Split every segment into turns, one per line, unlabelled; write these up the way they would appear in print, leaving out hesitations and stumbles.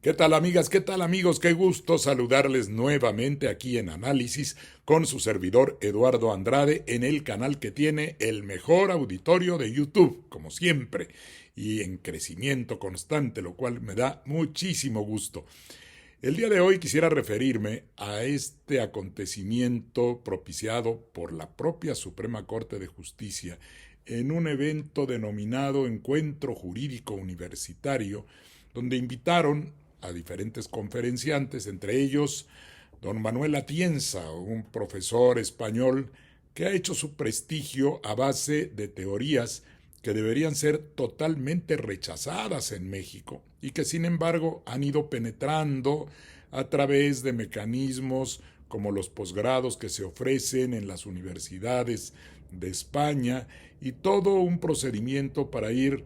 ¿Qué tal amigas? ¿Qué tal amigos? Qué gusto saludarles nuevamente aquí en Análisis con su servidor Eduardo Andrade en el canal que tiene el mejor auditorio de YouTube, como siempre, y en crecimiento constante, lo cual me da muchísimo gusto. El día de hoy quisiera referirme a este acontecimiento propiciado por la propia Suprema Corte de Justicia en un evento denominado Encuentro Jurídico Universitario, donde invitaron a diferentes conferenciantes, entre ellos don Manuel Atienza, un profesor español que ha hecho su prestigio a base de teorías que deberían ser totalmente rechazadas en México y que sin embargo han ido penetrando a través de mecanismos como los posgrados que se ofrecen en las universidades de España y todo un procedimiento para ir,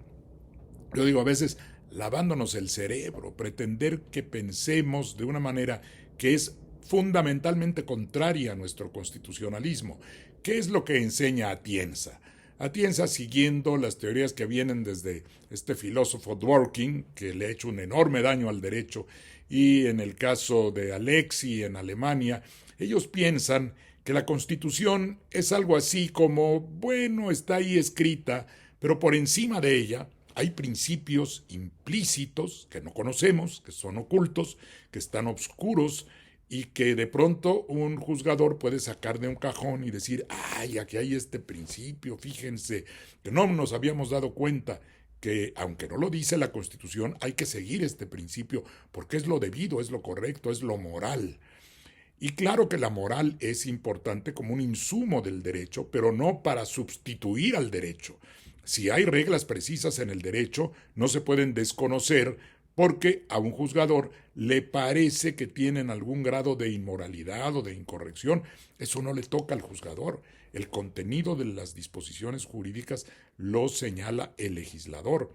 yo digo a veces, lavándonos el cerebro, pretender que pensemos de una manera que es fundamentalmente contraria a nuestro constitucionalismo. ¿Qué es lo que enseña Atienza? Atienza, siguiendo las teorías que vienen desde este filósofo Dworkin, que le ha hecho un enorme daño al derecho, y en el caso de Alexi en Alemania, ellos piensan que la Constitución es algo así como, bueno, está ahí escrita, pero por encima de ella hay principios implícitos que no conocemos, que son ocultos, que están obscuros y que de pronto un juzgador puede sacar de un cajón y decir, ay, aquí hay este principio, fíjense, que no nos habíamos dado cuenta que, aunque no lo dice la Constitución, hay que seguir este principio porque es lo debido, es lo correcto, es lo moral. Y claro que la moral es importante como un insumo del derecho, pero no para sustituir al derecho. Si hay reglas precisas en el derecho, no se pueden desconocer porque a un juzgador le parece que tienen algún grado de inmoralidad o de incorrección. Eso no le toca al juzgador. El contenido de las disposiciones jurídicas lo señala el legislador.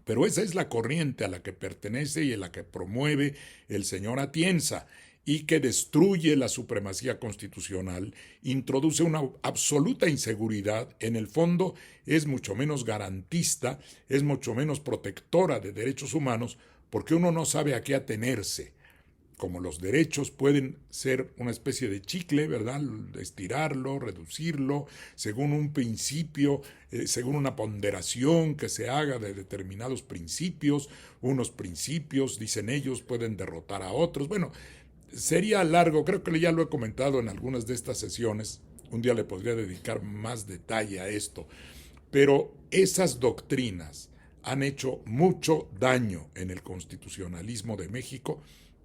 Pero esa es la corriente a la que pertenece y a la que promueve el señor Atienza y que destruye la supremacía constitucional, introduce una absoluta inseguridad, en el fondo es mucho menos garantista, es mucho menos protectora de derechos humanos, porque uno no sabe a qué atenerse. Como los derechos pueden ser una especie de chicle, ¿verdad? Estirarlo, reducirlo, según un principio, según una ponderación que se haga de determinados principios. Unos principios, dicen ellos, pueden derrotar a otros. Bueno, sería largo, creo que ya lo he comentado en algunas de estas sesiones. Un día le podría dedicar más detalle a esto. Pero esas doctrinas han hecho mucho daño en el constitucionalismo de México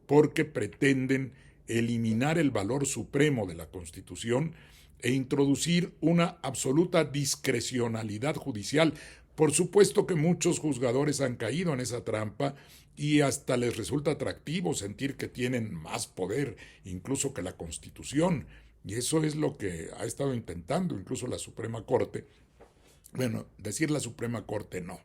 porque pretenden eliminar el valor supremo de la Constitución e introducir una absoluta discrecionalidad judicial. Por supuesto que muchos juzgadores han caído en esa trampa y hasta les resulta atractivo sentir que tienen más poder incluso que la Constitución. Y eso es lo que ha estado intentando incluso la Suprema Corte. Bueno, decir la Suprema Corte no.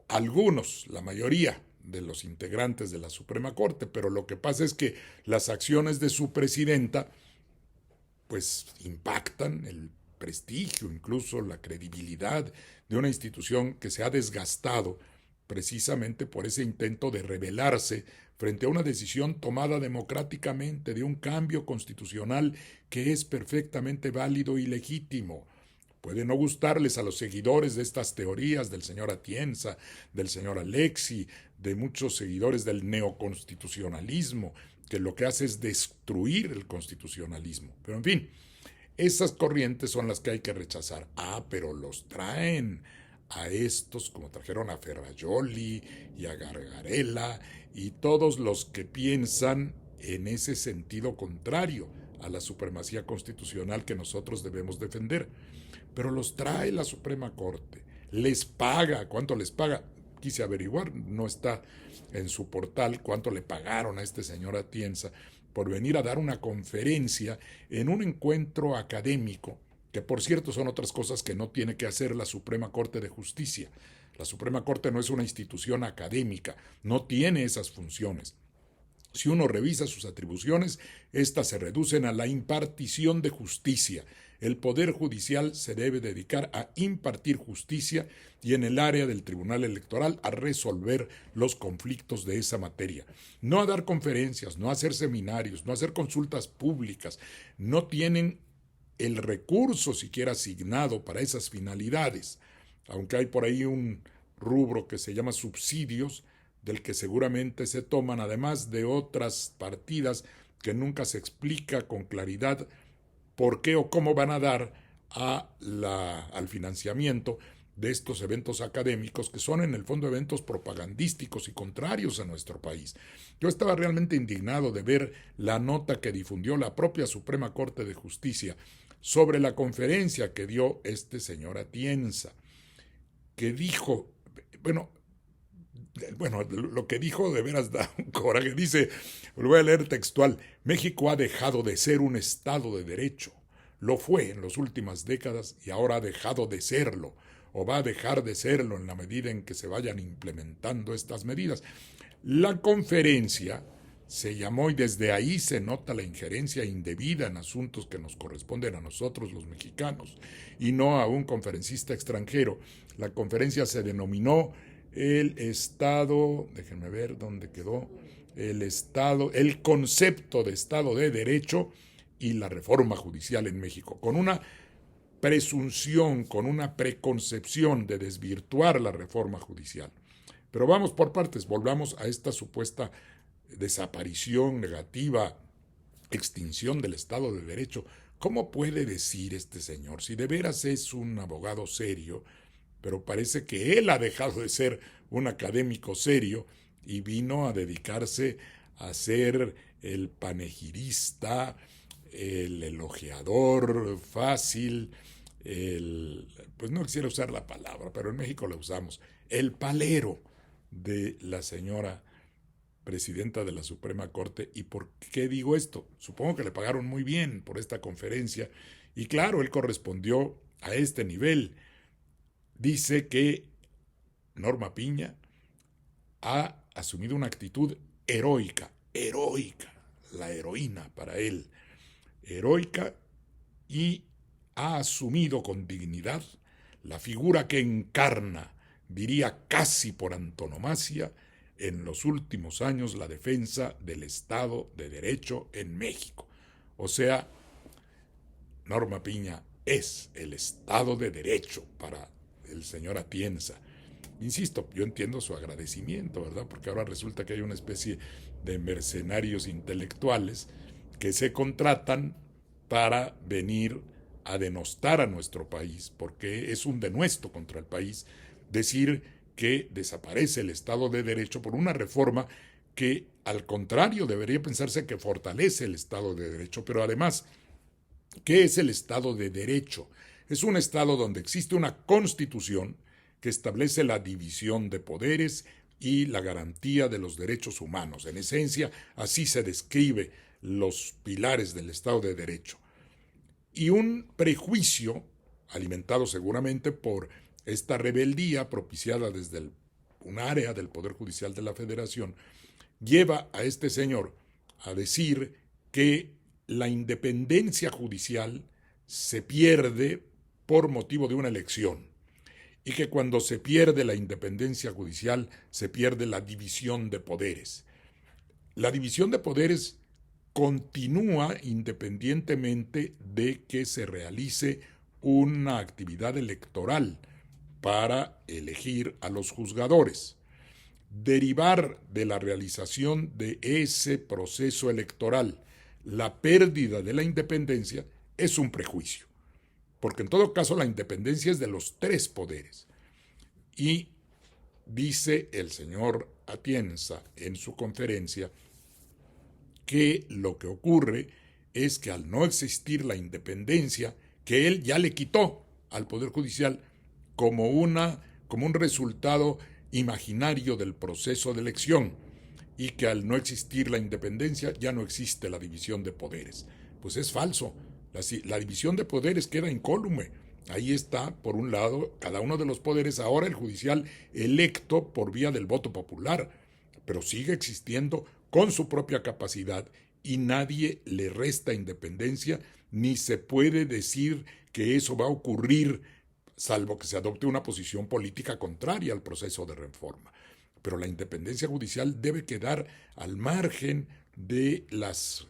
Algunos, la mayoría de los integrantes de la Suprema Corte, pero lo que pasa es que las acciones de su presidenta pues impactan el prestigio, incluso la credibilidad de una institución que se ha desgastado precisamente por ese intento de rebelarse frente a una decisión tomada democráticamente de un cambio constitucional que es perfectamente válido y legítimo. Puede no gustarles a los seguidores de estas teorías del señor Atienza, del señor Alexi, de muchos seguidores del neoconstitucionalismo, que lo que hace es destruir el constitucionalismo. Pero en fin, esas corrientes son las que hay que rechazar. Ah, pero los traen a estos, como trajeron a Ferrajoli y a Gargarella y todos los que piensan en ese sentido contrario a la supremacía constitucional que nosotros debemos defender. Pero los trae la Suprema Corte, les paga. ¿Cuánto les paga? Quise averiguar, no está en su portal cuánto le pagaron a este señor Atienza por venir a dar una conferencia en un encuentro académico, que por cierto son otras cosas que no tiene que hacer la Suprema Corte de Justicia. La Suprema Corte no es una institución académica, no tiene esas funciones. Si uno revisa sus atribuciones, estas se reducen a la impartición de justicia. El Poder Judicial se debe dedicar a impartir justicia y en el área del Tribunal Electoral a resolver los conflictos de esa materia. No a dar conferencias, no a hacer seminarios, no a hacer consultas públicas. No tienen el recurso siquiera asignado para esas finalidades, aunque hay por ahí un rubro que se llama subsidios, del que seguramente se toman, además de otras partidas que nunca se explica con claridad por qué o cómo van a dar al financiamiento de estos eventos académicos, que son en el fondo eventos propagandísticos y contrarios a nuestro país. Yo estaba realmente indignado de ver la nota que difundió la propia Suprema Corte de Justicia sobre la conferencia que dio este señor Atienza, que dijo, bueno, lo que dijo de veras da un coraje. Dice, lo voy a leer textual: México ha dejado de ser un Estado de Derecho. Lo fue en las últimas décadas y ahora ha dejado de serlo, o va a dejar de serlo en la medida en que se vayan implementando estas medidas. La conferencia se llamó, y desde ahí se nota la injerencia indebida en asuntos que nos corresponden a nosotros los mexicanos y no a un conferencista extranjero. La conferencia se denominó el Estado, déjenme ver dónde quedó, el concepto de Estado de Derecho y la reforma judicial en México, con una presunción, con una preconcepción de desvirtuar la reforma judicial. Pero vamos por partes, volvamos a esta supuesta desaparición negativa, extinción del Estado de Derecho. ¿Cómo puede decir este señor, si de veras es un abogado serio, pero parece que él ha dejado de ser un académico serio y vino a dedicarse a ser el panegirista, el elogiador fácil, pues no quisiera usar la palabra, pero en México la usamos, el palero de la señora presidenta de la Suprema Corte? ¿Y por qué digo esto? Supongo que le pagaron muy bien por esta conferencia y claro, él correspondió a este nivel. Dice que Norma Piña ha asumido una actitud heroica, la heroína para él, heroica, y ha asumido con dignidad la figura que encarna, diría casi por antonomasia, en los últimos años la defensa del Estado de Derecho en México. O sea, Norma Piña es el Estado de Derecho para el señor Atienza. Insisto, yo entiendo su agradecimiento, ¿verdad? Porque ahora resulta que hay una especie de mercenarios intelectuales que se contratan para venir a denostar a nuestro país, porque es un denuesto contra el país decir que desaparece el Estado de Derecho por una reforma que, al contrario, debería pensarse que fortalece el Estado de Derecho. Pero además, ¿qué es el Estado de Derecho? Es un Estado donde existe una Constitución que establece la división de poderes y la garantía de los derechos humanos. En esencia, así se describe los pilares del Estado de Derecho. Y un prejuicio, alimentado seguramente por esta rebeldía propiciada desde un área del Poder Judicial de la Federación, lleva a este señor a decir que la independencia judicial se pierde por motivo de una elección y que cuando se pierde la independencia judicial se pierde la división de poderes. La división de poderes continúa independientemente de que se realice una actividad electoral para elegir a los juzgadores. Derivar de la realización de ese proceso electoral la pérdida de la independencia es un prejuicio, porque en todo caso la independencia es de los tres poderes. Y dice el señor Atienza en su conferencia que lo que ocurre es que al no existir la independencia, que él ya le quitó al Poder Judicial como un resultado imaginario del proceso de elección, y que al no existir la independencia ya no existe la división de poderes. Pues es falso. La división de poderes queda incólume. Ahí está, por un lado, cada uno de los poderes, ahora el judicial electo por vía del voto popular, pero sigue existiendo con su propia capacidad y nadie le resta independencia ni se puede decir que eso va a ocurrir, salvo que se adopte una posición política contraria al proceso de reforma. Pero la independencia judicial debe quedar al margen de las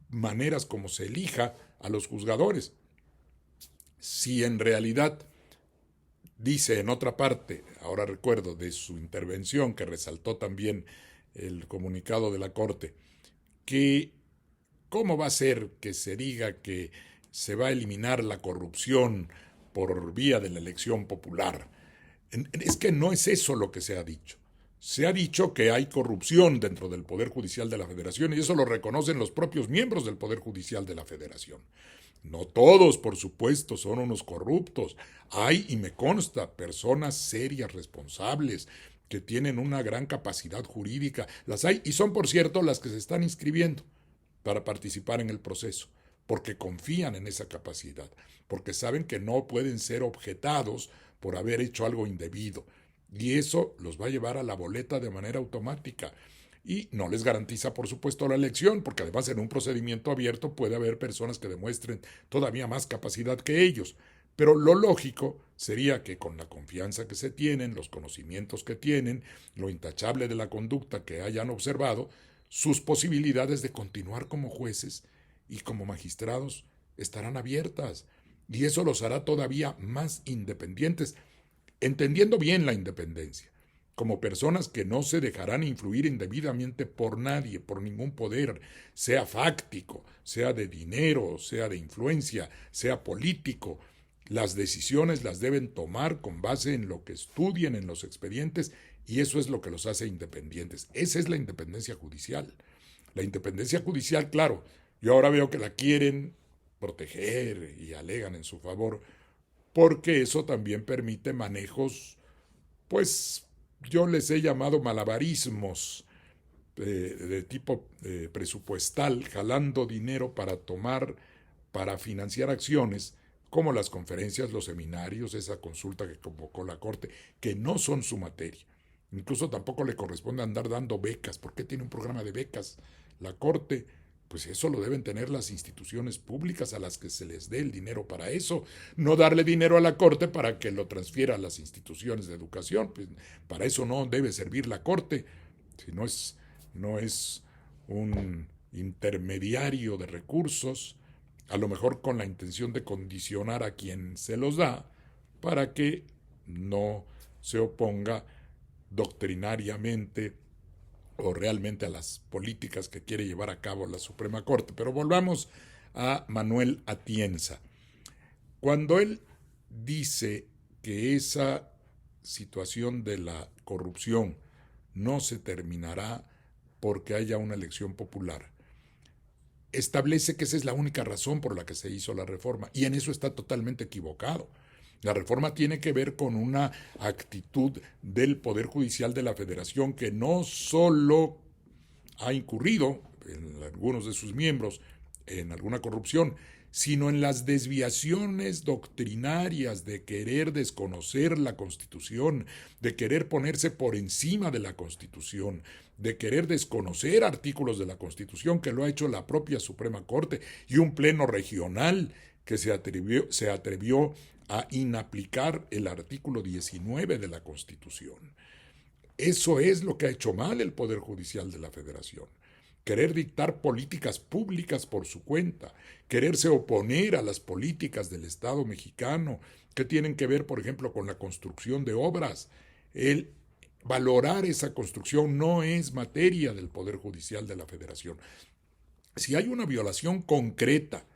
maneras como se elija a los juzgadores. Si en realidad dice en otra parte, ahora recuerdo de su intervención que resaltó también el comunicado de la Corte, que cómo va a ser que se diga que se va a eliminar la corrupción por vía de la elección popular. Es que no es eso lo que se ha dicho. Se ha dicho que hay corrupción dentro del Poder Judicial de la Federación y eso lo reconocen los propios miembros del Poder Judicial de la Federación. No todos, por supuesto, son unos corruptos. Hay, y me consta, personas serias, responsables, que tienen una gran capacidad jurídica. Las hay, y son, por cierto, las que se están inscribiendo para participar en el proceso, porque confían en esa capacidad, porque saben que no pueden ser objetados por haber hecho algo indebido. Y eso los va a llevar a la boleta de manera automática. Y no les garantiza, por supuesto, la elección, porque además en un procedimiento abierto puede haber personas que demuestren todavía más capacidad que ellos. Pero lo lógico sería que con la confianza que se tienen, los conocimientos que tienen, lo intachable de la conducta que hayan observado, sus posibilidades de continuar como jueces y como magistrados estarán abiertas. Y eso los hará todavía más independientes, entendiendo bien la independencia, como personas que no se dejarán influir indebidamente por nadie, por ningún poder, sea fáctico, sea de dinero, sea de influencia, sea político. Las decisiones las deben tomar con base en lo que estudien en los expedientes y eso es lo que los hace independientes. Esa es la independencia judicial. La independencia judicial, claro, yo ahora veo que la quieren proteger y alegan en su favor, porque eso también permite manejos, pues yo les he llamado malabarismos de tipo presupuestal, jalando dinero para financiar acciones, como las conferencias, los seminarios, esa consulta que convocó la Corte, que no son su materia. Incluso tampoco le corresponde andar dando becas. ¿Por qué tiene un programa de becas la Corte? Pues eso lo deben tener las instituciones públicas a las que se les dé el dinero para eso. No darle dinero a la Corte para que lo transfiera a las instituciones de educación. Pues para eso no debe servir la Corte. Si no es un intermediario de recursos, a lo mejor con la intención de condicionar a quien se los da para que no se oponga doctrinariamente o realmente a las políticas que quiere llevar a cabo la Suprema Corte. Pero volvamos a Manuel Atienza. Cuando él dice que esa situación de la corrupción no se terminará porque haya una elección popular, establece que esa es la única razón por la que se hizo la reforma, y en eso está totalmente equivocado. La reforma tiene que ver con una actitud del Poder Judicial de la Federación que no solo ha incurrido en algunos de sus miembros en alguna corrupción, sino en las desviaciones doctrinarias de querer desconocer la Constitución, de querer ponerse por encima de la Constitución, de querer desconocer artículos de la Constitución, que lo ha hecho la propia Suprema Corte y un pleno regional que se atrevió a inaplicar el artículo 19 de la Constitución. Eso es lo que ha hecho mal el Poder Judicial de la Federación. Querer dictar políticas públicas por su cuenta, quererse oponer a las políticas del Estado mexicano, que tienen que ver, por ejemplo, con la construcción de obras. El valorar esa construcción no es materia del Poder Judicial de la Federación. Si hay una violación concreta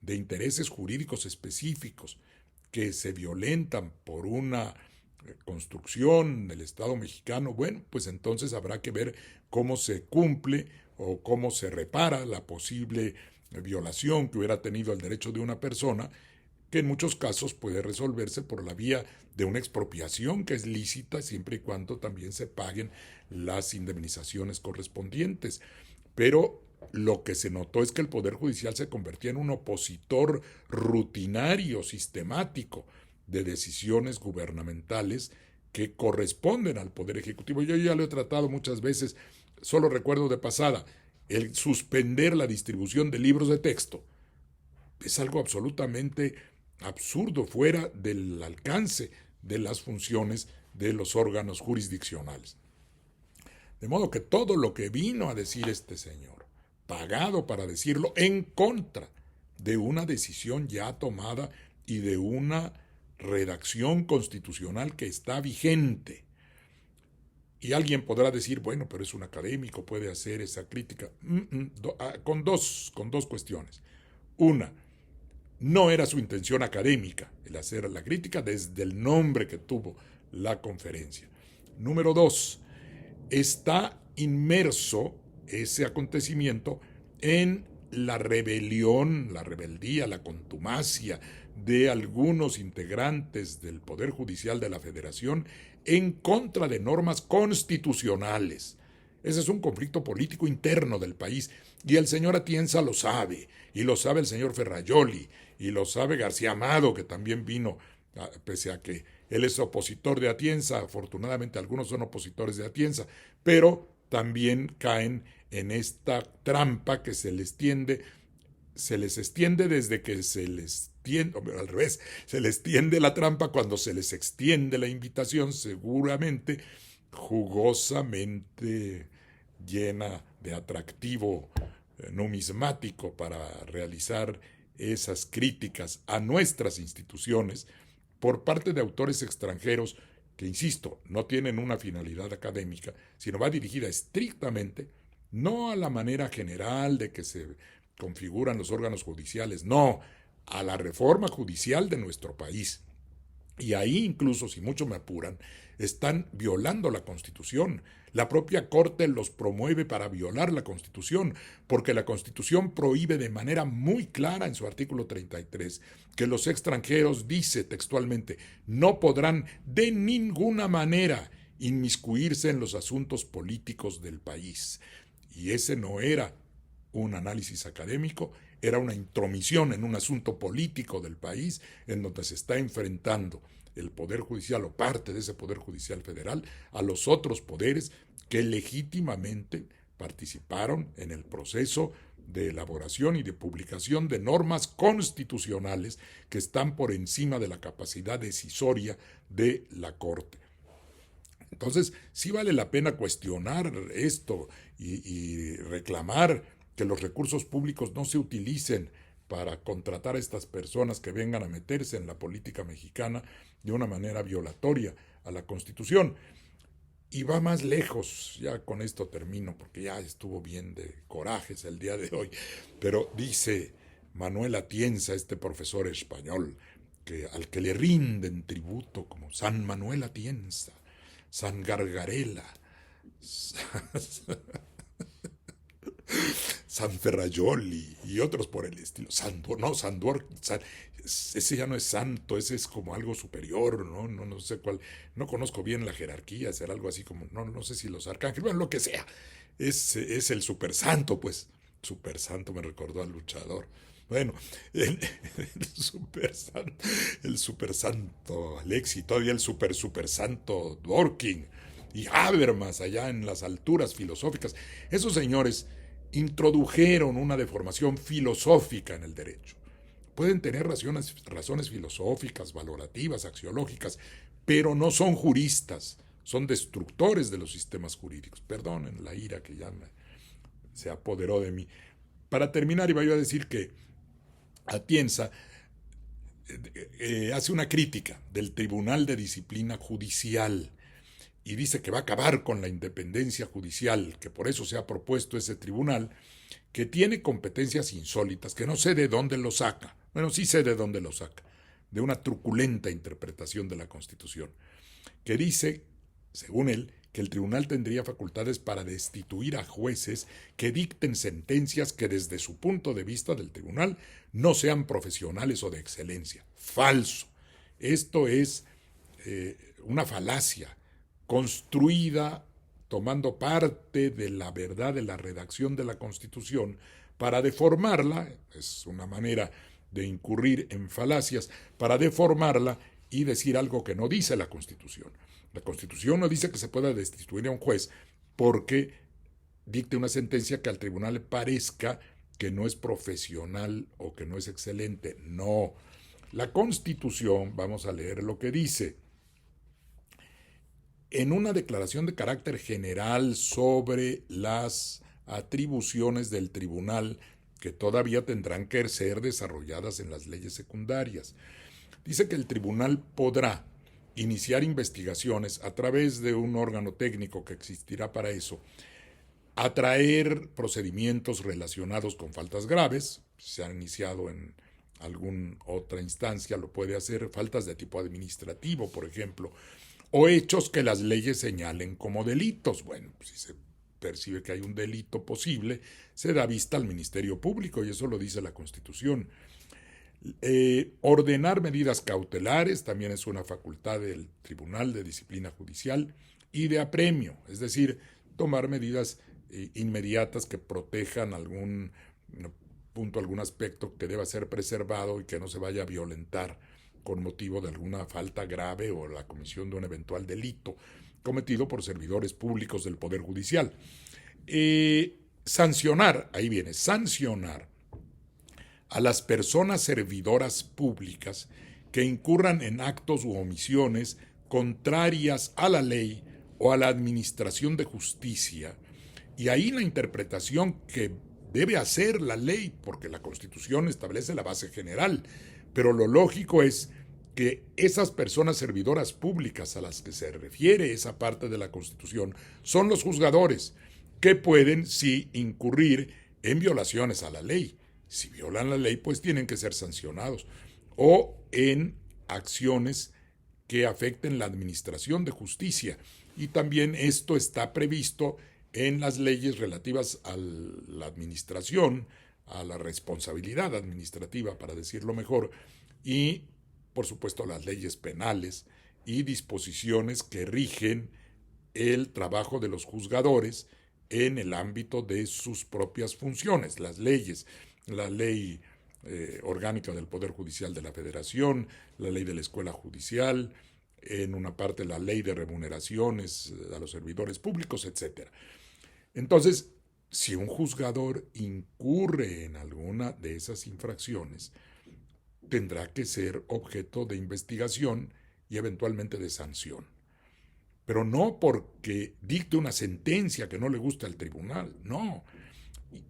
de intereses jurídicos específicos que se violentan por una construcción del Estado mexicano, bueno, pues entonces habrá que ver cómo se cumple o cómo se repara la posible violación que hubiera tenido el derecho de una persona, que en muchos casos puede resolverse por la vía de una expropiación que es lícita siempre y cuando también se paguen las indemnizaciones correspondientes. Pero lo que se notó es que el Poder Judicial se convertía en un opositor rutinario, sistemático, de decisiones gubernamentales que corresponden al Poder Ejecutivo. Yo ya lo he tratado muchas veces, solo recuerdo de pasada, el suspender la distribución de libros de texto es algo absolutamente absurdo, fuera del alcance de las funciones de los órganos jurisdiccionales. De modo que todo lo que vino a decir este señor, pagado para decirlo en contra de una decisión ya tomada y de una redacción constitucional que está vigente. Y alguien podrá decir, bueno, pero es un académico, puede hacer esa crítica. Con dos cuestiones. Una, no era su intención académica el hacer la crítica desde el nombre que tuvo la conferencia. Número dos, está inmerso ese acontecimiento en la rebelión, la rebeldía, la contumacia de algunos integrantes del Poder Judicial de la Federación en contra de normas constitucionales. Ese es un conflicto político interno del país y el señor Atienza lo sabe, y lo sabe el señor Ferrajoli, y lo sabe García Amado, que también vino, pese a que él es opositor de Atienza, afortunadamente algunos son opositores de Atienza, pero también caen en esta trampa que se les extiende desde que se les tiende, al revés, se les tiende la trampa cuando se les extiende la invitación, seguramente jugosamente llena de atractivo numismático para realizar esas críticas a nuestras instituciones por parte de autores extranjeros que, insisto, no tienen una finalidad académica, sino va dirigida estrictamente no a la manera general de que se configuran los órganos judiciales, no, a la reforma judicial de nuestro país. Y ahí incluso, si mucho me apuran, están violando la Constitución. La propia Corte los promueve para violar la Constitución, porque la Constitución prohíbe de manera muy clara en su artículo 33 que los extranjeros, dice textualmente, no podrán de ninguna manera inmiscuirse en los asuntos políticos del país. Y ese no era un análisis académico, era una intromisión en un asunto político del país en donde se está enfrentando el Poder Judicial o parte de ese Poder Judicial federal a los otros poderes que legítimamente participaron en el proceso de elaboración y de publicación de normas constitucionales que están por encima de la capacidad decisoria de la Corte. Entonces, sí vale la pena cuestionar esto y reclamar que los recursos públicos no se utilicen para contratar a estas personas que vengan a meterse en la política mexicana de una manera violatoria a la Constitución. Y va más lejos, ya con esto termino, porque ya estuvo bien de corajes el día de hoy, pero dice Manuel Atienza, este profesor español, al que le rinden tributo como San Manuel Atienza, San Gargarela, San Ferrajoli y otros por el estilo. Ese ya no es santo, ese es como algo superior, no sé cuál, no conozco bien la jerarquía, será algo así como, no sé si los arcángeles, bueno, lo que sea, es el super santo, pues, super santo me recordó al luchador. Bueno, el super santo Alexi, todavía el super santo Dworkin y Habermas allá en las alturas filosóficas. Esos señores introdujeron una deformación filosófica en el derecho. Pueden tener razones filosóficas, valorativas, axiológicas, pero no son juristas, son destructores de los sistemas jurídicos. Perdonen la ira que ya se apoderó de mí. Para terminar, iba yo a decir que Atienza hace una crítica del Tribunal de Disciplina Judicial y dice que va a acabar con la independencia judicial, que por eso se ha propuesto ese tribunal, que tiene competencias insólitas, que no sé de dónde lo saca. Bueno, sí sé de dónde lo saca, de una truculenta interpretación de la Constitución, que dice, según él, que el tribunal tendría facultades para destituir a jueces que dicten sentencias que desde su punto de vista del tribunal no sean profesionales o de excelencia. Falso. Esto es una falacia construida tomando parte de la verdad de la redacción de la Constitución para deformarla, es una manera de incurrir en falacias, para deformarla y decir algo que no dice la Constitución. La Constitución no dice que se pueda destituir a un juez porque dicte una sentencia que al tribunal le parezca que no es profesional o que no es excelente. No. La Constitución, vamos a leer lo que dice. En una declaración de carácter general sobre las atribuciones del tribunal que todavía tendrán que ser desarrolladas en las leyes secundarias, dice que el tribunal podrá iniciar investigaciones a través de un órgano técnico que existirá para eso, atraer procedimientos relacionados con faltas graves, si se han iniciado en alguna otra instancia, lo puede hacer, faltas de tipo administrativo, por ejemplo, o hechos que las leyes señalen como delitos. Bueno, si se percibe que hay un delito posible, se da vista al Ministerio Público, y eso lo dice la Constitución. Ordenar medidas cautelares también es una facultad del Tribunal de Disciplina Judicial, y de apremio, es decir, tomar medidas inmediatas que protejan algún punto, algún aspecto que deba ser preservado y que no se vaya a violentar con motivo de alguna falta grave o la comisión de un eventual delito cometido por servidores públicos del Poder Judicial. Sancionar, ahí viene, sancionar a las personas servidoras públicas que incurran en actos u omisiones contrarias a la ley o a la administración de justicia. Y ahí la interpretación que debe hacer la ley, porque la Constitución establece la base general, pero lo lógico es que esas personas servidoras públicas a las que se refiere esa parte de la Constitución son los juzgadores, que pueden sí incurrir en violaciones a la ley. Si violan la ley, pues tienen que ser sancionados, o en acciones que afecten la administración de justicia. Y también esto está previsto en las leyes relativas a la administración, a la responsabilidad administrativa, para decirlo mejor, y por supuesto las leyes penales y disposiciones que rigen el trabajo de los juzgadores en el ámbito de sus propias funciones, las leyes, la ley orgánica del Poder Judicial de la Federación, la ley de la Escuela Judicial, en una parte la ley de remuneraciones a los servidores públicos, etc. Entonces, si un juzgador incurre en alguna de esas infracciones, tendrá que ser objeto de investigación y eventualmente de sanción. Pero no porque dicte una sentencia que no le gusta al tribunal, no.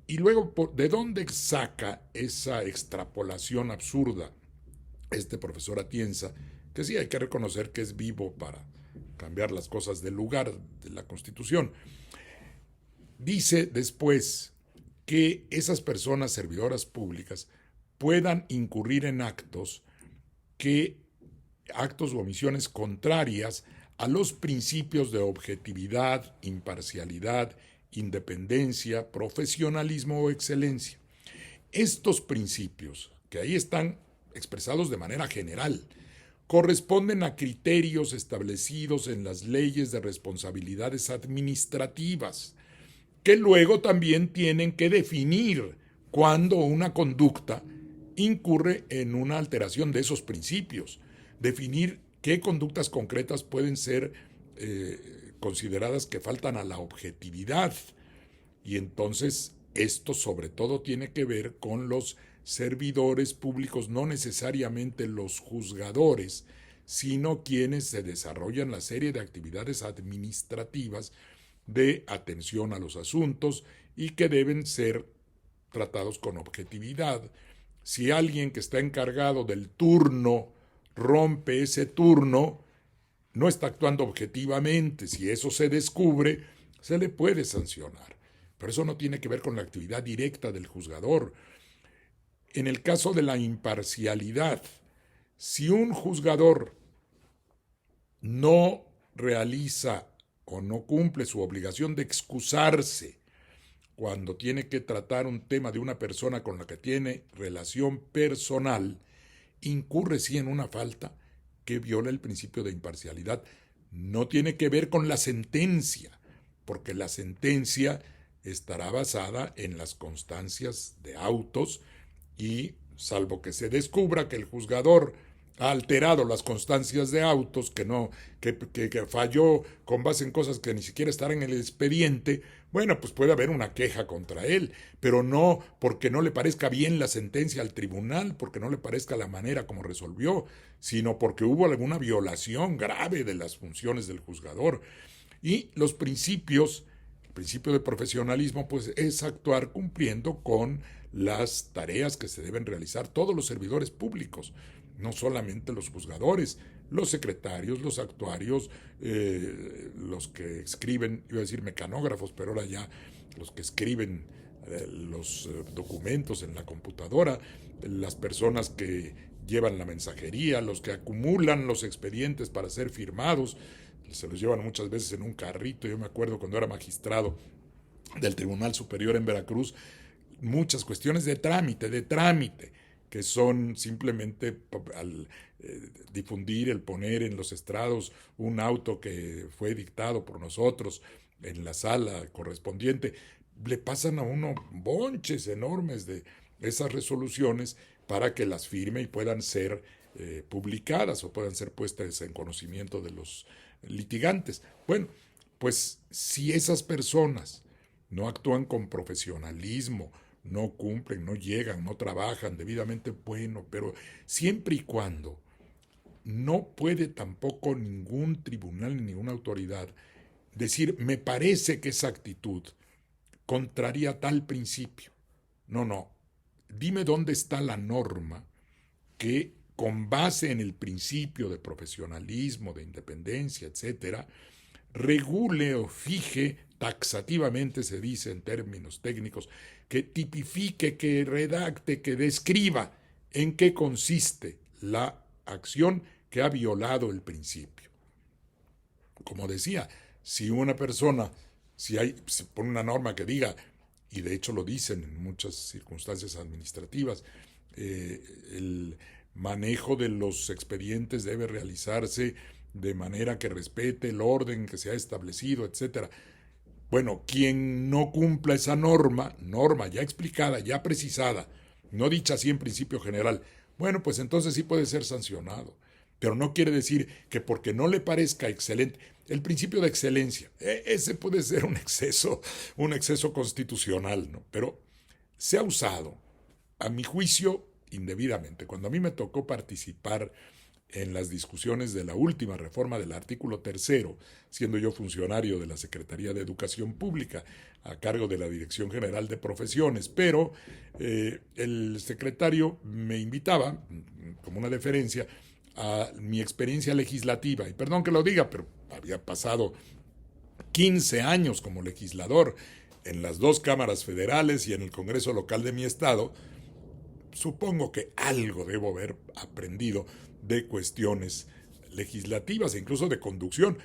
Y luego, ¿de dónde saca esa extrapolación absurda este profesor Atienza? Que sí hay que reconocer que es vivo para cambiar las cosas del lugar de la Constitución. Dice después que esas personas servidoras públicas puedan incurrir en actos o omisiones contrarias a los principios de objetividad, imparcialidad, independencia, profesionalismo o excelencia. Estos principios, que ahí están expresados de manera general, corresponden a criterios establecidos en las leyes de responsabilidades administrativas, que luego también tienen que definir cuando una conducta incurre en una alteración de esos principios, definir qué conductas concretas pueden ser consideradas que faltan a la objetividad. Y entonces esto sobre todo tiene que ver con los servidores públicos, no necesariamente los juzgadores, sino quienes se desarrollan la serie de actividades administrativas de atención a los asuntos y que deben ser tratados con objetividad. Si alguien que está encargado del turno rompe ese turno, no está actuando objetivamente. Si eso se descubre, se le puede sancionar. Pero eso no tiene que ver con la actividad directa del juzgador. En el caso de la imparcialidad, si un juzgador no realiza o no cumple su obligación de excusarse cuando tiene que tratar un tema de una persona con la que tiene relación personal, incurre sí en una falta que viola el principio de imparcialidad. No tiene que ver con la sentencia, porque la sentencia estará basada en las constancias de autos y, salvo que se descubra que el juzgador ha alterado las constancias de autos, que falló con base en cosas que ni siquiera están en el expediente, bueno, pues puede haber una queja contra él, pero no porque no le parezca bien la sentencia al tribunal, porque no le parezca la manera como resolvió, sino porque hubo alguna violación grave de las funciones del juzgador. Y los principios, el principio de profesionalismo, pues es actuar cumpliendo con las tareas que se deben realizar todos los servidores públicos, no solamente los juzgadores, los secretarios, los actuarios, los que escriben, iba a decir mecanógrafos, pero ahora ya los que escriben los documentos en la computadora, las personas que llevan la mensajería, los que acumulan los expedientes para ser firmados, se los llevan muchas veces en un carrito. Yo me acuerdo cuando era magistrado del Tribunal Superior en Veracruz, muchas cuestiones de trámite, que son simplemente al difundir, el poner en los estrados un auto que fue dictado por nosotros en la sala correspondiente, le pasan a uno bonches enormes de esas resoluciones para que las firme y puedan ser publicadas o puedan ser puestas en conocimiento de los litigantes. Bueno, pues si esas personas no actúan con profesionalismo, no cumplen, no llegan, no trabajan debidamente, bueno, pero siempre y cuando no puede tampoco ningún tribunal ni ninguna autoridad decir, me parece que esa actitud contraría tal principio. No, dime dónde está la norma que con base en el principio de profesionalismo, de independencia, etcétera, regule o fije taxativamente, se dice en términos técnicos, que tipifique, que redacte, que describa en qué consiste la acción que ha violado el principio. Como decía, si una persona, se pone una norma que diga, y de hecho lo dicen en muchas circunstancias administrativas, el manejo de los expedientes debe realizarse de manera que respete el orden que se ha establecido, etcétera. Bueno, quien no cumpla esa norma ya explicada, ya precisada, no dicha así en principio general, bueno, pues entonces sí puede ser sancionado. Pero no quiere decir que porque no le parezca excelente, el principio de excelencia, ese puede ser un exceso constitucional, ¿no? Pero se ha usado, a mi juicio, indebidamente. Cuando a mí me tocó participar en las discusiones de la última reforma del artículo 3, siendo yo funcionario de la Secretaría de Educación Pública a cargo de la Dirección General de Profesiones, pero el secretario me invitaba, como una deferencia, a mi experiencia legislativa. Y perdón que lo diga, pero había pasado 15 años como legislador en las dos cámaras federales y en el Congreso local de mi estado. Supongo que algo debo haber aprendido de cuestiones legislativas e incluso de conducción.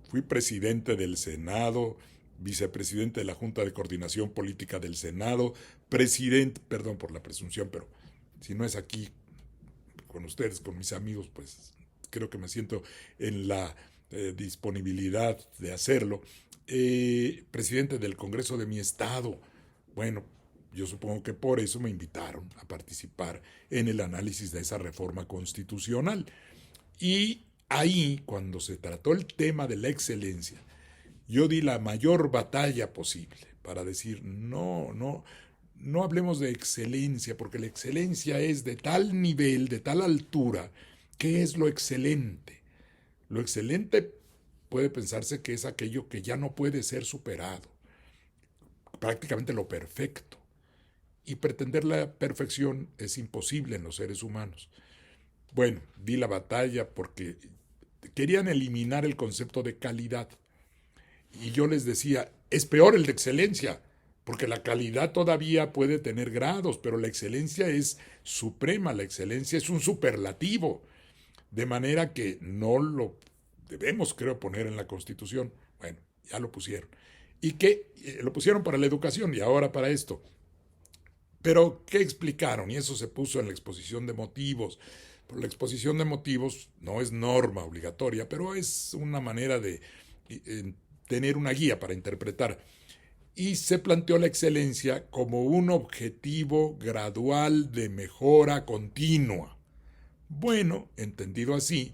Fui presidente del Senado, vicepresidente de la Junta de Coordinación Política del Senado, presidente, perdón por la presunción, pero si no es aquí con ustedes, con mis amigos, pues creo que me siento en la disponibilidad de hacerlo. Presidente del Congreso de mi estado. Bueno, yo supongo que por eso me invitaron a participar en el análisis de esa reforma constitucional. Y ahí, cuando se trató el tema de la excelencia, yo di la mayor batalla posible para decir, no hablemos de excelencia, porque la excelencia es de tal nivel, de tal altura. ¿Qué es lo excelente? Lo excelente puede pensarse que es aquello que ya no puede ser superado, prácticamente lo perfecto. Y pretender la perfección es imposible en los seres humanos. Bueno, di la batalla porque querían eliminar el concepto de calidad. Y yo les decía, es peor el de excelencia, porque la calidad todavía puede tener grados, pero la excelencia es suprema, la excelencia es un superlativo, de manera que no lo debemos, creo, poner en la Constitución. Bueno, ya lo pusieron. Y que lo pusieron para la educación y ahora para esto. Pero, ¿qué explicaron? Y eso se puso en la exposición de motivos. La exposición de motivos no es norma obligatoria, pero es una manera de tener una guía para interpretar. Y se planteó la excelencia como un objetivo gradual de mejora continua. Bueno, entendido así,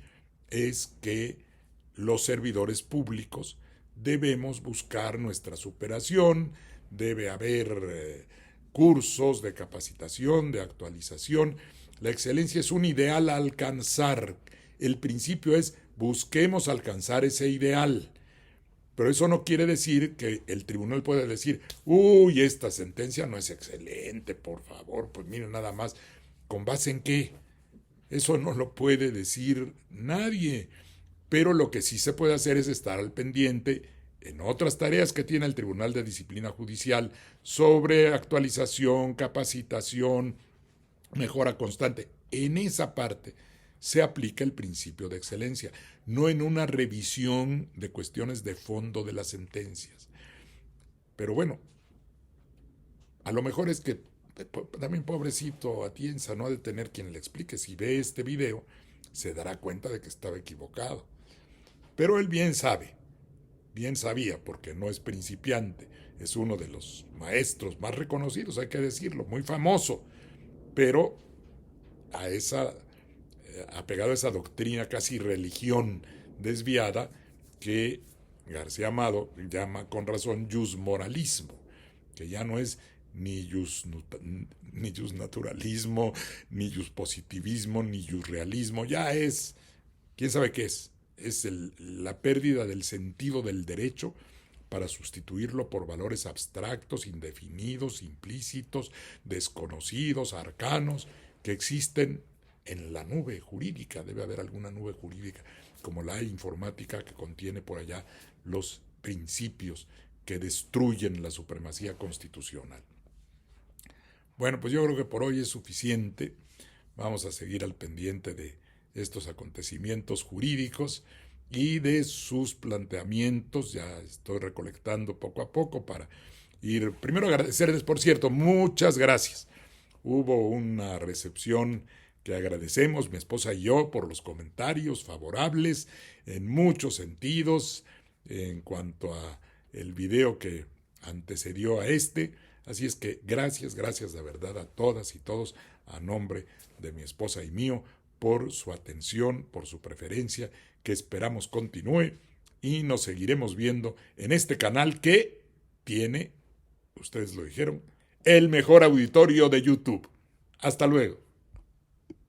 es que los servidores públicos debemos buscar nuestra superación, debe haber cursos de capacitación, de actualización. La excelencia es un ideal a alcanzar. El principio es busquemos alcanzar ese ideal. Pero eso no quiere decir que el tribunal pueda decir, uy, esta sentencia no es excelente, por favor, pues miren nada más, ¿con base en qué? Eso no lo puede decir nadie. Pero lo que sí se puede hacer es estar al pendiente en otras tareas que tiene el Tribunal de Disciplina Judicial sobre actualización, capacitación, mejora constante. En esa parte se aplica el principio de excelencia, no en una revisión de cuestiones de fondo de las sentencias. Pero bueno, a lo mejor es que también pobrecito Atienza no ha de tener quien le explique. Si ve este video, se dará cuenta de que estaba equivocado. Pero él bien sabe, bien sabía, porque no es principiante, es uno de los maestros más reconocidos, hay que decirlo, muy famoso, pero apegado a esa doctrina casi religión desviada que García Amado llama con razón jusmoralismo, que ya no es ni justnaturalismo, ni justpositivismo, ni justrealismo, ya es, quién sabe qué es la pérdida del sentido del derecho para sustituirlo por valores abstractos, indefinidos, implícitos, desconocidos, arcanos, que existen en la nube jurídica. Debe haber alguna nube jurídica, como la informática, que contiene por allá los principios que destruyen la supremacía constitucional. Bueno, pues yo creo que por hoy es suficiente. Vamos a seguir al pendiente de estos acontecimientos jurídicos y de sus planteamientos. Ya estoy recolectando poco a poco para ir. Primero agradecerles, por cierto, muchas gracias. Hubo una recepción que agradecemos, mi esposa y yo, por los comentarios favorables en muchos sentidos en cuanto a el video que antecedió a este. Así es que gracias de verdad a todas y todos, a nombre de mi esposa y mío, por su atención, por su preferencia, que esperamos continúe y nos seguiremos viendo en este canal que tiene, ustedes lo dijeron, el mejor auditorio de YouTube. Hasta luego.